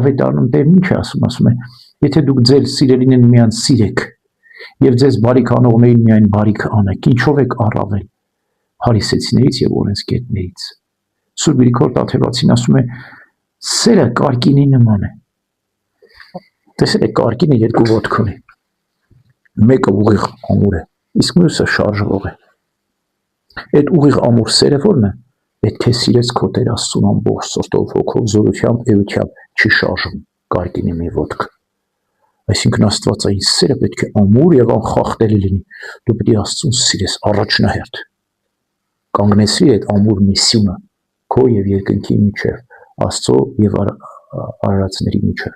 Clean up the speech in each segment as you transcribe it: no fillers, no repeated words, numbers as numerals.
ավետարանում Տերն ինչ է ասում է, եթե դուք ձեր սիրելիներին միան սիրեք եւ ձեզ բարիք անողներին միայն բարիք անեք, ինչով եք առավել հարիսեցիներից եւ օրենսգետներից։ Սուրբ Գրիգոր Տաթևացին ասում է, սերը կարկինի նման է։ Տեսել եք, կարկինը երկու ոտք ունի։ Մեկը ուղիղ ամուր է, իսկ մյուսը շարժվող է։ Այդ ուղիղ ամուր սերը ո՞րն է։ Պետք է սիրես քո Տեր Աստծուն ամբողջ սրտով, հոգով, զորությամբ, էությամբ, չի շարժվում կարկինի մի ոտք։ Այսինքն աստվածային սերը պետք է ամուր եւ անխախտելի լինի։ Դու պետք է Աստծուն սիրես առաջնահերթ։ Կանգնեցրի այդ ամուր միսիոնը քո եւ երկնքի միջև, Աստծո եւ արարածների միջև։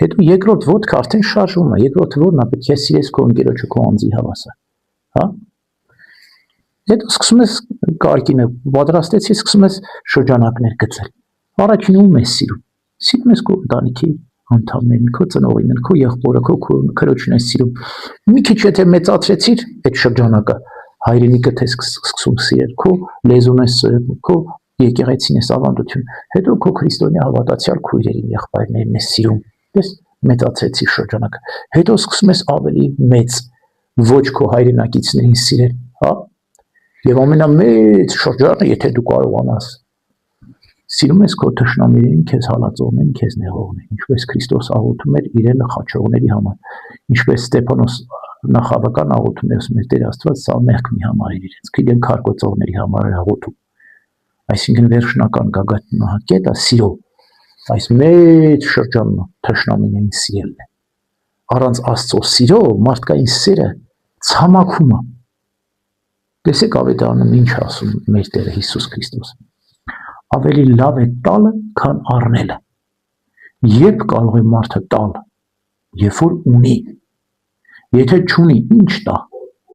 Հետո երկրորդ ոտքը արդեն շարժվում է, երկրորդը ո՞րն է, պետք է սիրես քո ընկերոջը, քո անձի հավասար, հա։ Հետո սկսում ես կարկինը պատրաստեցի, սկսում ես շրջանակներ գծել։ Առաջինը ում ես սիրում։ Սիրում ես քո ընտանիքի անդամներին, քո ծնողին, քո եղբորը, քո քրոջն ես սիրում։ Մի քիչ եթե մեծացրեցիր այդ շրջանակը, հայրենիքդ ես սկսում սիրել, քո լեզուն ես սիրում, քո եկեղեցին ես ավանդություն, հետո քո քրիստոնյա հավատացյալ քույրերին, եղբայրներին ես սիրում։ Դες մեծացրեցի շրջանակը։ Հետո սկսում ես ավելի մեծ ոչ քո հայրենակիցներին սիրել, հա։ Եվ ամենամեծ շրջանը, եթե դու կարողանաս, սիրում ես քո թշնամիներին, քեզ հալածողներին, քեզ նեղողներին, ինչպես Քրիստոս աղոթում էր իրեն խաչողների համար, ինչպես Ստեփանոս նախավական աղոթում էր, ասում էր Տեր Աստված, սա մեղք մի համար էր իրենց, իրեն քարկոծողների համար էր աղոթում։ Այսինքն վերջնական գագաթնակետը սիրո, այս մեծ շրջանը թշնամիներին սիրելն է։ Առանց Աստծո սիրո մարդկային սերը ցամաքում է։ Տեսեք ավետարանում ինչ ասում մեր Տերը Հիսուս Քրիստոս։ Ավելի լավ է տալը, քան առնելը։ Երբ կարող է մարդը տալ, երբ որ ունի։ Եթե չունի, ինչ տա։